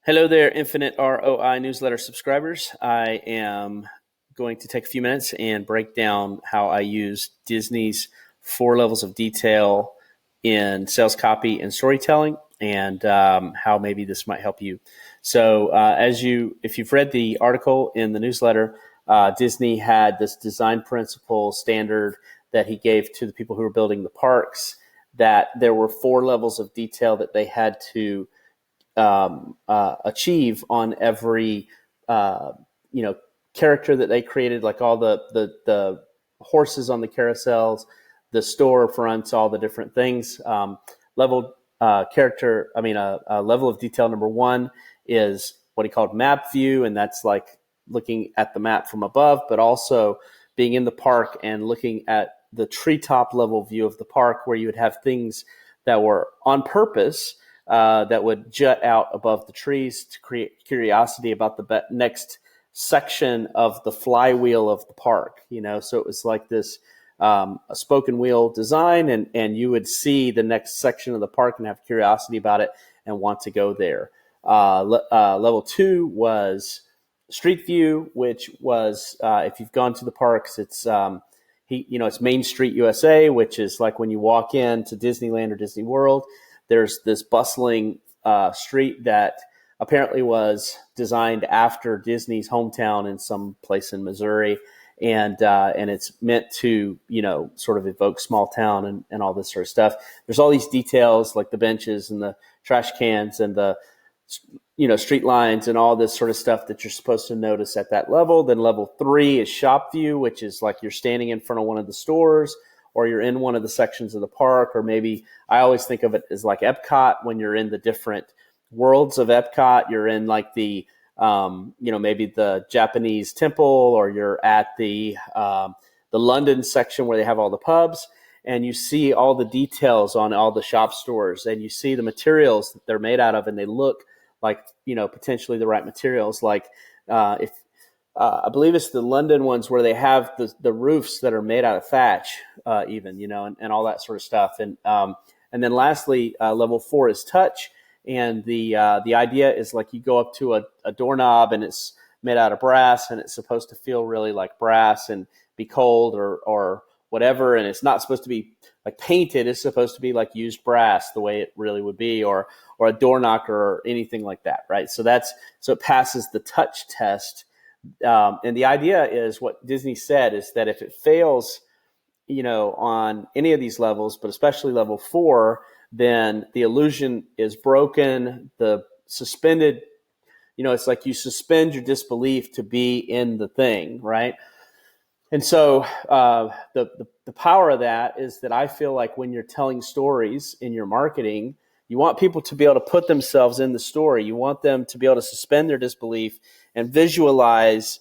Hello there, Infinite ROI newsletter subscribers. I am going to take a few minutes and break down how I use Disney's 4 levels of detail in sales copy and storytelling, and how maybe this might help you. So, if you've read the article in the newsletter, Disney had this design principle standard that he gave to the people who were building the parks. That there were 4 levels of detail that they had to achieve on every uh, you know character that they created, like all the horses on the carousels, the store fronts, all the different things. Level character, I mean, a level of detail number one is what he called map view, and that's like looking at the map from above, but also being in the park and looking at the treetop level view of the park, where you would have things that were on purpose that would jut out above the trees to create curiosity about the next section of the flywheel of the park. So it was like this a spoken wheel design, and you would see the next section of the park and have curiosity about it and want to go there. Level two was street view, which was if you've gone to the parks, it's Main Street USA, which is like when you walk into Disneyland or Disney World. There's this bustling street that apparently was designed after Disney's hometown in some place in Missouri, and it's meant to sort of evoke small town and all this sort of stuff. There's all these details like the benches and the trash cans and the street lines and all this sort of stuff that you're supposed to notice at that level. Then level three is shop view, which is like you're standing in front of one of the stores, or you're in one of the sections of the park, or maybe I always think of it as like Epcot. When you're in the different worlds of Epcot, you're in like maybe the Japanese temple, or you're at the London section where they have all the pubs, and you see all the details on all the shop stores, and you see the materials that they're made out of, and they look like potentially the right materials. Like if I believe it's the London ones where they have the roofs that are made out of thatch, and all that sort of stuff. And then lastly, level four is touch, and the idea is like you go up to a doorknob, and it's made out of brass, and it's supposed to feel really like brass and be cold or whatever, and it's not supposed to be like painted. It's supposed to be like used brass the way it really would be, or a door knocker or anything like that, right? So it passes the touch test. And the idea is, what Disney said is that if it fails, on any of these levels, but especially level four, then the illusion is broken. The suspended, it's like you suspend your disbelief to be in the thing, right? And so the power of that is that I feel like when you're telling stories in your marketing, you want people to be able to put themselves in the story. You want them to be able to suspend their disbelief and visualize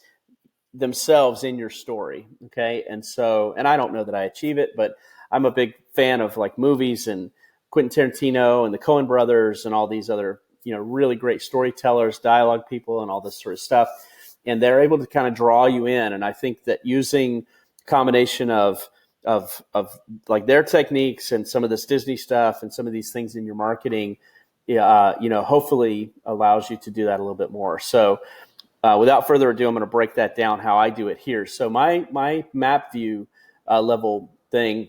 themselves in your story. Okay. And I don't know that I achieve it, but I'm a big fan of like movies and Quentin Tarantino and the Coen brothers and all these other, really great storytellers, dialogue people, and all this sort of stuff. And they're able to kind of draw you in. And I think that using a combination of like their techniques and some of this Disney stuff and some of these things in your marketing, hopefully allows you to do that a little bit more. So without further ado, I'm going to break that down how I do it here. So my map view level thing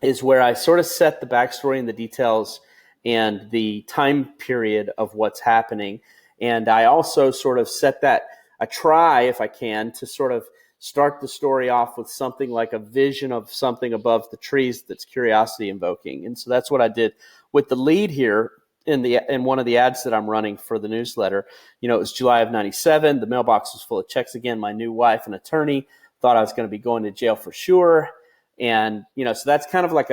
is where I sort of set the backstory and the details and the time period of what's happening. And I also sort of set that, I try, if I can, to sort of start the story off with something like a vision of something above the trees that's curiosity invoking. And so that's what I did with the lead here in one of the ads that I'm running for the newsletter. It was July of '97. The mailbox was full of checks again. My new wife, an attorney, thought I was going to be going to jail for sure. And, so that's kind of like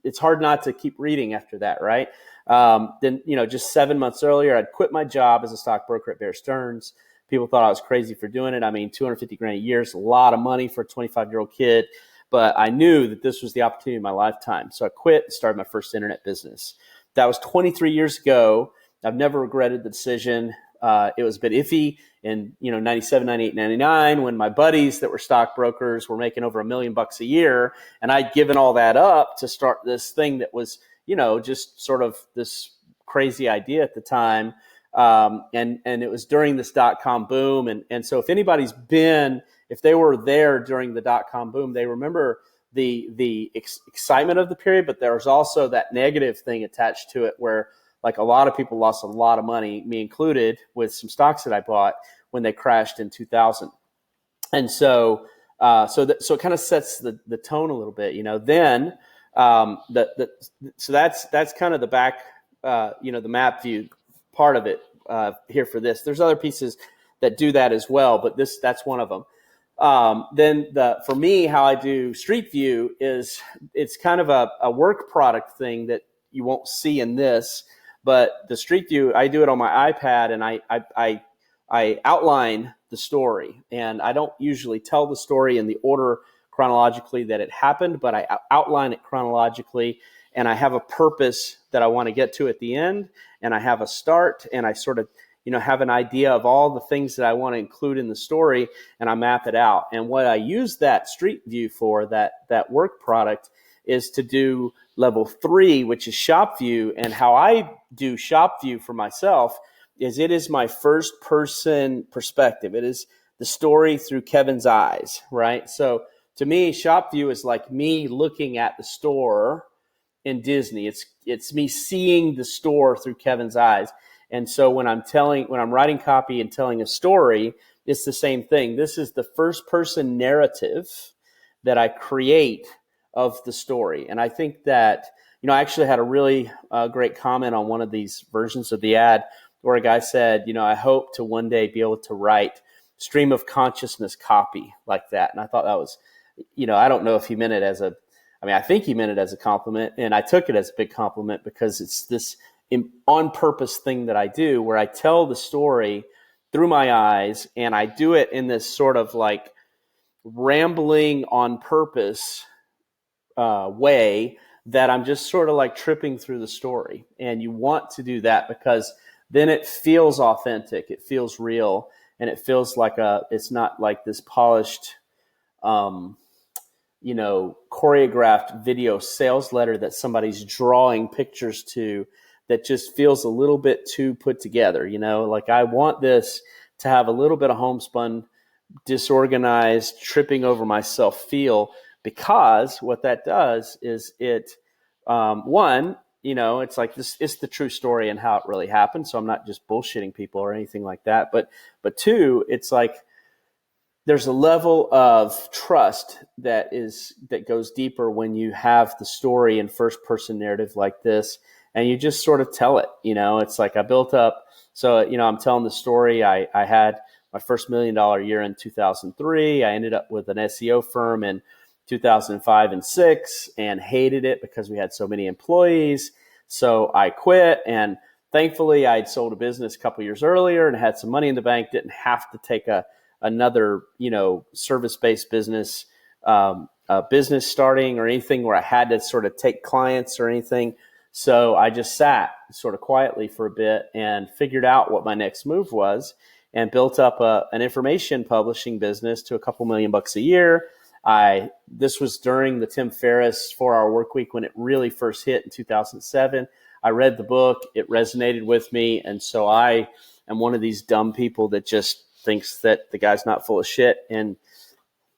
it's hard not to keep reading after that, right? Then, just 7 months earlier, I'd quit my job as a stockbroker at Bear Stearns. People thought I was crazy for doing it. I mean, $250,000 a year is a lot of money for a 25-year-old kid, but I knew that this was the opportunity of my lifetime. So I quit and started my first internet business. That was 23 years ago. I've never regretted the decision. It was a bit iffy in 97, 98, 99 when my buddies that were stockbrokers were making over $1 million a year, and I'd given all that up to start this thing that was just sort of this crazy idea at the time. And it was during this dot-com boom. And so if they were there during the dot-com boom, they remember the excitement of the period, but there was also that negative thing attached to it where like a lot of people lost a lot of money, me included, with some stocks that I bought when they crashed in 2000. And so it kind of sets the tone a little bit, then so that's kind of the back, the map view part of it here for this. There's other pieces that do that as well, but that's one of them. Then for me, how I do Street View is it's kind of a work product thing that you won't see in this, but the Street View, I do it on my iPad, and I outline the story, and I don't usually tell the story in the order chronologically that it happened, but I outline it chronologically, and I have a purpose that I want to get to at the end, and I have a start, and I sort of have an idea of all the things that I want to include in the story, and I map it out. And what I use that Street View for, that work product, is to do level 3, which is Shop View. And how I do Shop View for myself is it is my first person perspective. It is the story through Kevin's eyes, right? So to me, Shop View is like me looking at the store in Disney. It's me seeing the store through Kevin's eyes. And so when I'm writing copy and telling a story, it's the same thing. This is the first person narrative that I create of the story. And I think that, I actually had a really great comment on one of these versions of the ad where a guy said, I hope to one day be able to write stream of consciousness copy like that. And I thought that was, I don't know if he meant it I think he meant it as a compliment, and I took it as a big compliment because it's this on purpose thing that I do where I tell the story through my eyes, and I do it in this sort of like rambling on purpose way that I'm just sort of like tripping through the story. And you want to do that because then it feels authentic, it feels real, and it feels like it's not like this polished choreographed video sales letter that somebody's drawing pictures to that just feels a little bit too put together. Like I want this to have a little bit of homespun, disorganized, tripping over myself feel, because what that does is it, it's like this, it's the true story and how it really happened. So I'm not just bullshitting people or anything like that. But two, it's like, there's a level of trust that goes deeper when you have the story in first person narrative like this, and you just sort of tell it. It's like I built up. So I'm telling the story. I had my first $1 million year in 2003. I ended up with an SEO firm in 2005 and 6, and hated it because we had so many employees. So I quit, and thankfully I'd sold a business a couple years earlier and had some money in the bank. Didn't have to take another, service-based business, business starting or anything where I had to sort of take clients or anything. So I just sat sort of quietly for a bit and figured out what my next move was, and built up an information publishing business to a couple $1 million a year. This was during the Tim Ferriss 4-Hour Workweek when it really first hit in 2007. I read the book, it resonated with me, and so I am one of these dumb people that just thinks that the guy's not full of shit, and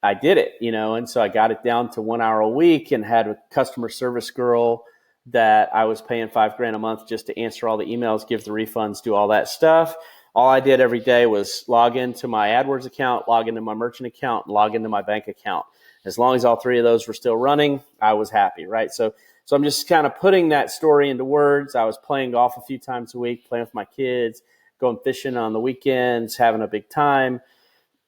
I did it, and so I got it down to 1 hour a week and had a customer service girl that I was paying $5,000 a month just to answer all the emails, give the refunds, do all that stuff. All I did every day was log into my AdWords account, log into my merchant account, and log into my bank account. As long as all three of those were still running, I was happy, right? So I'm just kind of putting that story into words. I was playing golf a few times a week, playing with my kids, going fishing on the weekends, having a big time.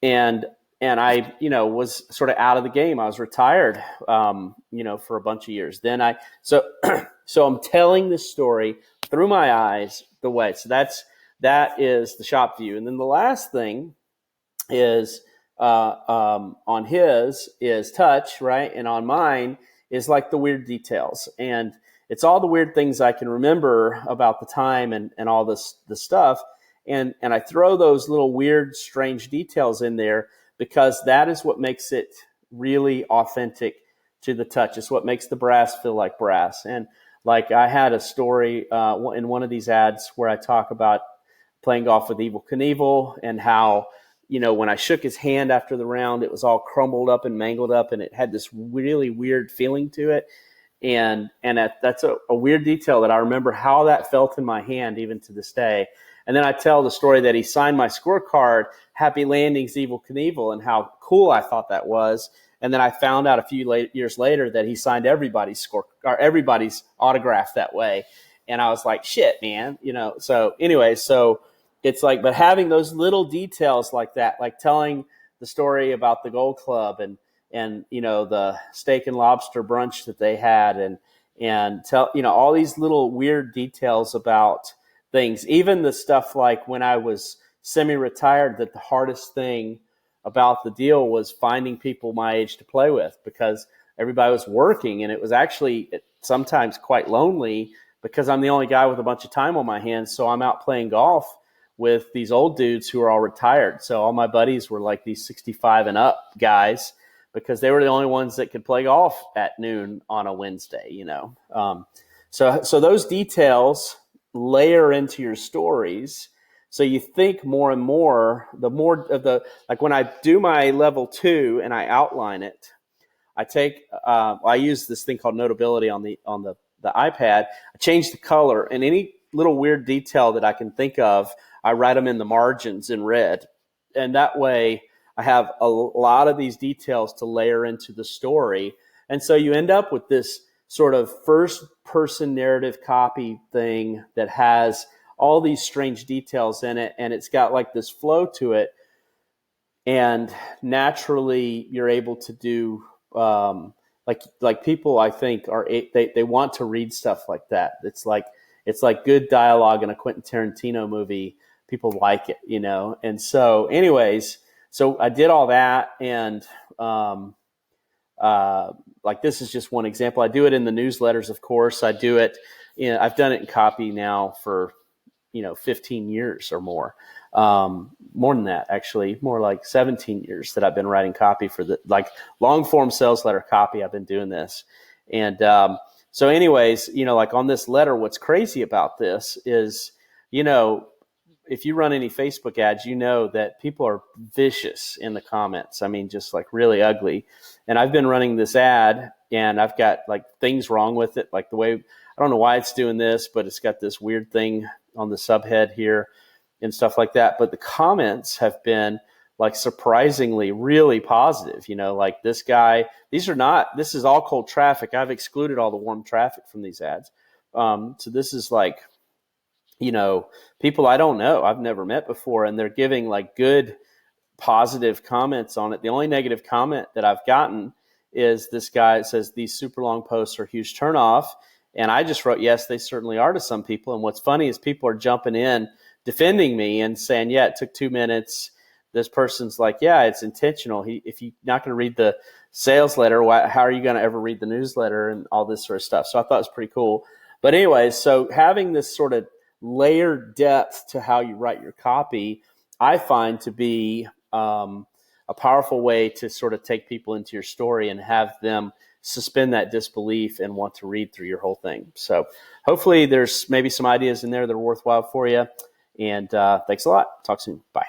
And I, was sort of out of the game. I was retired, for a bunch of years. Then so I'm telling this story through my eyes the way. So that is the Shop View. And then the last thing is, on his is touch, right? And on mine is like the weird details. And it's all the weird things I can remember about the time and all this stuff. And I throw those little weird, strange details in there because that is what makes it really authentic to the touch. It's what makes the brass feel like brass. And Like I had a story in one of these ads where I talk about playing golf with Evel Knievel and how, when I shook his hand after the round, it was all crumbled up and mangled up, and it had this really weird feeling to it. And that's a weird detail that I remember how that felt in my hand even to this day. And then I tell the story that he signed my scorecard, Happy Landings, Evel Knievel, and how cool I thought that was. And then I found out a few years later that he signed everybody's everybody's autograph that way. And I was like, shit, man, So anyway, so it's like, but having those little details like that, like telling the story about the Gold Club and the steak and lobster brunch that they had, and tell all these little weird details about things. Even the stuff like when I was semi-retired, that the hardest thing about the deal was finding people my age to play with, because everybody was working, and it was actually sometimes quite lonely because I'm the only guy with a bunch of time on my hands. So I'm out playing golf with these old dudes who are all retired. So all my buddies were like these 65 and up guys, because they were the only ones that could play golf at noon on a Wednesday, So those details layer into your stories. So you think more and more, the more of like when I do my level 2 and I outline it, I use this thing called Notability on the iPad. I change the color, and any little weird detail that I can think of, I write them in the margins in red. And that way I have a lot of these details to layer into the story. And so you end up with this sort of first person narrative copy thing that has all these strange details in it, and it's got like this flow to it. And naturally you're able to do, like people, I think they want to read stuff like that. It's like good dialogue in a Quentin Tarantino movie. People like it, And so anyways, so I did all that, and like this is just one example. I do it in the newsletters, of course. I do it. I've done it in copy now for 15 years or more. More than that, actually, more like 17 years that I've been writing copy for the long form sales letter copy. I've been doing this, and so anyways, like on this letter, what's crazy about this is, if you run any Facebook ads, that people are vicious in the comments. I mean, just like really ugly. And I've been running this ad, and I've got like things wrong with it. Like the way, I don't know why it's doing this, but it's got this weird thing on the subhead here and stuff like that. But the comments have been like surprisingly really positive. Like this guy, this is all cold traffic. I've excluded all the warm traffic from these ads. So this is like, people I don't know, I've never met before, and they're giving like good positive comments on it. The only negative comment that I've gotten is this guy says these super long posts are a huge turnoff. And I just wrote, yes, they certainly are to some people. And what's funny is people are jumping in, defending me and saying, yeah, it took 2 minutes. This person's like, yeah, it's intentional. If you're not going to read the sales letter, how are you going to ever read the newsletter and all this sort of stuff? So I thought it was pretty cool. But anyways, so having this sort of layered depth to how you write your copy, I find to be a powerful way to sort of take people into your story and have them suspend that disbelief and want to read through your whole thing. So hopefully there's maybe some ideas in there that are worthwhile for you. And thanks a lot. Talk soon. Bye.